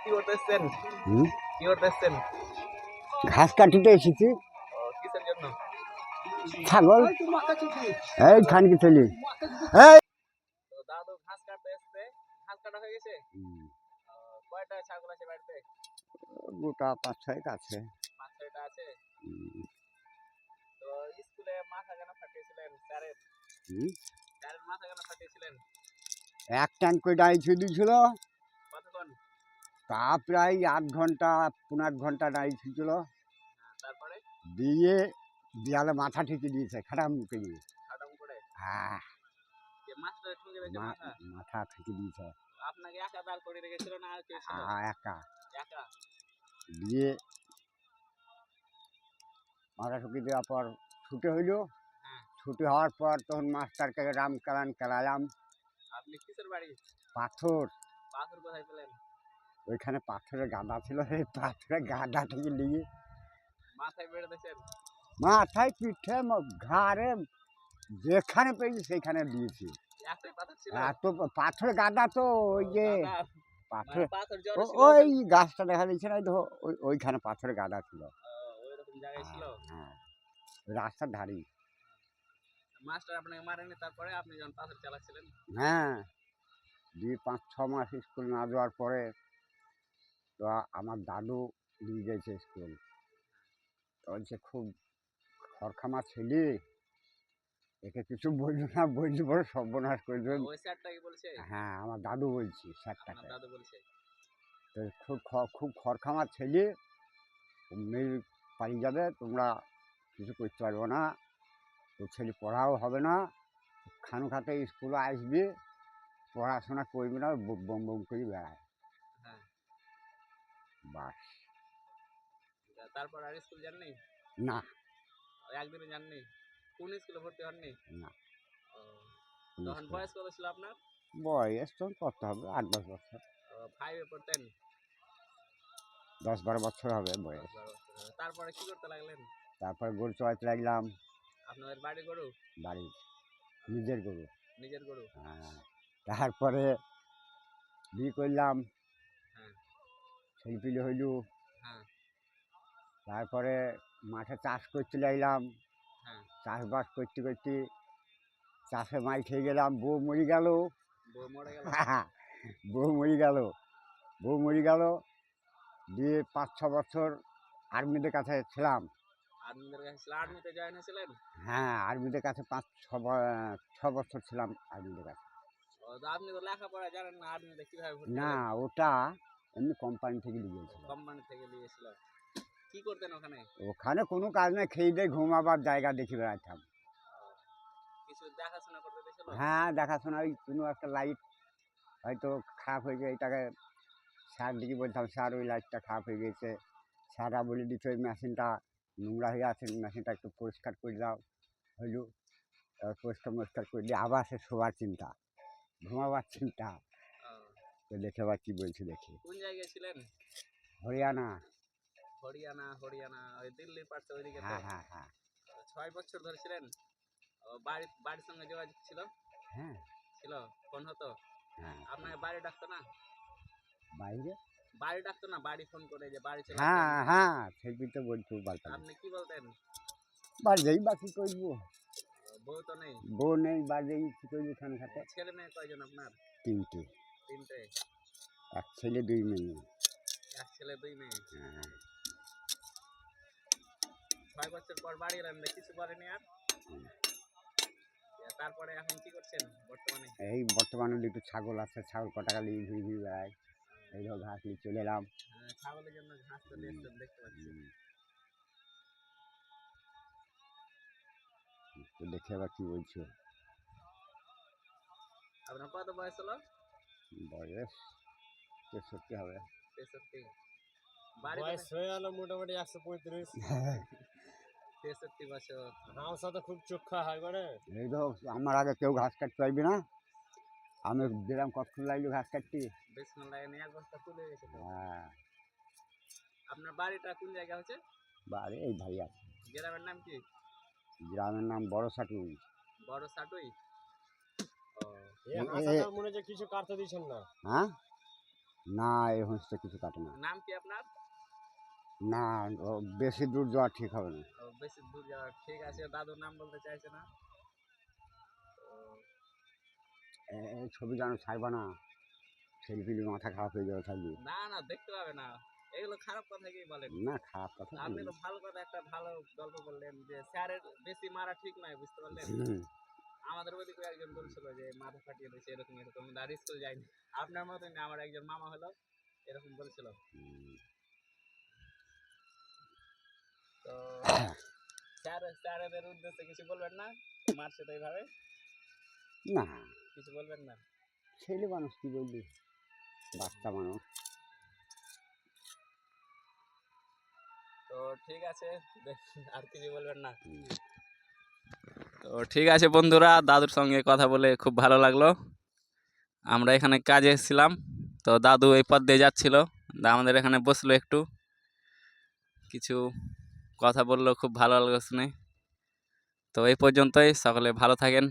কি করতেছেন? হুম, কি করতেছেন? ঘাস কাটিতে এসেছি। কিসের জন্য? ছাগল এই খানকি চলি এই তো দাদু ঘাস কাটতে এসছে। ঘাস কাটা হয়ে গেছে? কয়টা ছাগল আছে বাড়িতে? গোটা ৫-৬ আছে। ৫-৬টা আছে। হুম, তো স্কুলে মাথা কেন ফাটিয়েছিলেন? স্যারের হুম। স্যারের মাথা কেন ফাটিয়েছিলেন? এক ট্যাঙ্ক করে ডাইল ছিল। কতক্ষণ? তা প্রায় ৮ ঘন্টা ১৫ ঘন্টা ডাইল ছিল। তারপরে দিয়ে দেয়ালে মাথা ঠেকে দিয়েছে খাটাম করে। খাটাম করে হ্যাঁ, যে মাস্টার ঠুকে দিয়েছে মাথা। মাথা ঠেকে দিয়েছে। আপনাকে একা দাঁড় করে রেখেছিল না আর কেউ ছিল? একা একা। দিয়ে মাথা ঠুকে দেওয়ার পর ছুটে হইলো। হ্যাঁ। ছুটি হওয়ার পর তখন মাস্টারকে রাম কালান খেলালাম। আপনি কিসের বাড়ি? পাথর, পাথর কোথায় পেলেন? ওইখানে পাথরের গাদা ছিল, সেই পাথরের গাদা থেকে নিয়ে মাথায় বেড়ে দিয়েছেন? মাথায় পিঠে ঘাড়ে যেখানে পেয়েছি সেইখানে দিয়েছি। একটাই পাথর ছিল? এত পাথরের গাদা তো ওই যে দাদা পাথর পাথর জড়ো ছিল ওই গাছটা দেখা দিচ্ছে না, ওইখানে পাথরের গাদা ছিল। ওইরকম জায়গায় ছিল? হ্যাঁ, রাস্তার ধারেই। মাস্টার আপনাকে মারেনি তারপরে আপনি যখন পাথর চালাচ্ছিলেন? হ্যাঁ, ২-৫-৬ মাস স্কুল না যাওয়ার পরে তো আমার দাদু নিয়ে গেছে স্কুল। বলছে খুব খরখামা ছেলে, একে কিছু বললো না, বললি বড় সর্বনাশ করে দেবেন। ওই স্যারটাই বলছে? হ্যাঁ, আমার দাদু বলছি আপনার স্যারটাকে। দাদু বলছে? তো খুব খরখামা ছেলে, মেয়ে পালিয়ে যাবে, তোমরা কিছু করতে পারবো না, তোর ছেলে পড়াও হবে না, খাতে স্কুলে আসবি, পড়াশোনা করবি না, বম বম করে বেড়ায়। হ্যাঁ। বাস। তারপর আর স্কুল যাননি? না, একদিনও যাননি? কোন স্কুলে ভর্তি হননি? না। তখন বয়স কত ছিল আপনার? বয়স তো করতে হবে ৮-১০ বছর। 5-এ পড়তেন? ১০-১২ বছর হবে বয়স। 10-12 বছর। তারপরে কি করতে লাগলেন? তারপরে গরু চড়াইতে লাগলাম। আপনাদের বাড়ি গরু? বাড়ির নিজের গরু। নিজের গরু? হ্যাঁ, তারপরে বিয়ে করলাম, হ্যাঁ। ছেলেপিলে হইল। হ্যাঁ। তারপরে মাঠে চাষ করতে লাগলাম। হ্যাঁ। চাষবাস করতে করতে চাষে মাই খেয়ে গেলাম, বউ মরে গেল। বউ মরে গেল? বউ মরে গেল, বউ মরে গেল। দিয়ে ৫-৬ বছর আর্মিদের কাছে ছিলাম। আর্মিদের কাছে ছিল? আর্মিতে জয়েন হয়েছিলেন? হ্যাঁ, আর্মিদের কাছে ৫-৬ বছর ছিলাম আর্মিদের কাছে। আপনি তো লেখাপড়া জানেন না, আর্মিতে কিভাবে ভর্তি না, হলেন? ওটা এমনি কোম্পানি থেকে নিয়ে গেছিল। কোম্পানি থেকে নিয়েছিল? কি করতেন ওখানে? ওখানে কোনো কাজ নেই, খেয়ে দিয়ে ঘুমাবার জায়গা দেখে বেড়াতাম। কিছু দেখাশোনা করতে দিয়েছিল? হ্যাঁ, দেখাশোনা, ওই কোনো একটা লাইট হয়তো খারাপ হয়ে যায়, এটাকে স্যার দিকে বলতাম, স্যার ওই লাইটটা খারাপ হয়ে গেছে। স্যাররা বলে দিত ওই মেশিনটা নোংরা হয়ে আছে, মেশিনটা একটু পরিষ্কার করে দাও। হইল, পরিষ্কার করে দিয়ে আবার সে শোবার চিন্তা, ঘুমাবার চিন্তা। তো দেখে আবার কী বলছি দেখি। কোন জায়গায় ছিলেন? হরিয়ানা। হরিয়ানা? হরিয়ানা ওই দিল্লির পাশে ওইদিকে তো? হ্যাঁ, হ্যাঁ, হ্যাঁ। ৬ বছর ধরে ছিলেন? বাড়ির সঙ্গে যোগাযোগ ছিল? হ্যাঁ, ছিল? ফোন হতো? হ্যাঁ। আপনাকে বাড়ি ডাকতো না? বাইরে? বাড়ি ডাকতো না? বাড়ি ফোন করে যে বাড়ি চলে আসেন? হ্যাঁ, হ্যাঁ, সেদিন তো বলতো বাড়িতে। আপনি কি বলতেন? বাড়িতেই বা কী করবো, বউ তো নেই? বউ নেই, বাড়িতেই কী করবো খানে খাতে। ছেলে মেয়ে কয়জন আপনার? ৩টে। 3টে? ১ ছেলে ২ মেয়ে। 1 ছেলে 2 মেয়ে? হ্যাঁ। ৬ বছর পর বাড়ি এলেন, কিছু করেনি আর? তারপরে এখন কি করছেন বর্তমানে? এই বর্তমানে ২টো ছাগল আছে, ছাগল কটাকা নিয়ে ঘুরে বেড়ায়। এইসব ঘাস নিয়ে চলে এলাম। ছাগলের জন্য ঘাস তো দিয়েছেন দেখতে পাচ্ছি। তো দেখে আবার কী বলছো। আপনার কত বয়স হলো? বয়স ৬৩ হবে। 63? বয়স হয়ে গেল মোটামুটি ১৩৫। 63 বছর? আমার সাথে খুব চোখা হয় মানে। এই তো আমার আগে কেউ ঘাস কাটতে পারবি না, আমি দিলাম কতক্ষণ লাগলো ঘাস কাটতে। বিসমিল্লাহ, এক বস্তা তুলে গেছে তো। হ্যাঁ, আপনার বাড়িটা কোন জায়গা হচ্ছে? বাড়ি এই ভাই আছে। গ্রামের নাম কি? গ্রামের নাম বড় সাটুই। বড় সাটুই? এই হাঁসাটার মনে যে কিছু কাটতে দিচ্ছেন না। হ্যাঁ, না এই হচ্ছে কিছু কাটে না। নাম কি আপনার? না ও বেশি দূর যাওয়া ঠিক হবে না। ও, বেশি দূর যাওয়া ঠিক আছে, দাদুর নাম বলতে চাইছে না। তো এই ছবি যেন ছাড়বা না, ছেলেপিলি মাথা খারাপ হয়ে যাবে থাকবে। না না, দেখতে পাবে না, এগুলো খারাপ কথা কি বলেন? না খারাপ কথা আপনি বলিনি। তো ভালো কথা, একটা ভালো গল্প বললেন যে স্যারের বেশি মারা ঠিক নয়, বুঝতে পারলেন? হুম, আমাদের ওদিকে একজন বলছিল যে মাথা ফাটিয়ে দিয়েছে, এরকম এরকম, আর স্কুল যায়নি। আপনার মতন আমার একজন মামা হলো, এরকম বলছিল। হুম। তো স্যারেদের উদ্দেশ্যে কিছু বলবেন না? মারছে তো এইভাবে, না কিছু বলবেন না? ছেলে মানুষ কি বলবি, বাচ্চা মানুষ। তো ঠিক আছে, আর কিছু বলবেন না? হুম। তো ঠিক আছে বন্ধুরা, দাদুর সঙ্গে কথা বলে খুব ভালো লাগলো। আমরা এখানে কাজে এসেছিলাম, তো দাদু এই পথ দিয়ে যাচ্ছিল, আমাদের এখানে বসলো, একটু কিছু কথা বললো, খুব ভালো লাগলো শুনে। তো এই পর্যন্তই, সকলে ভালো থাকেন,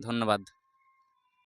ধন্যবাদ।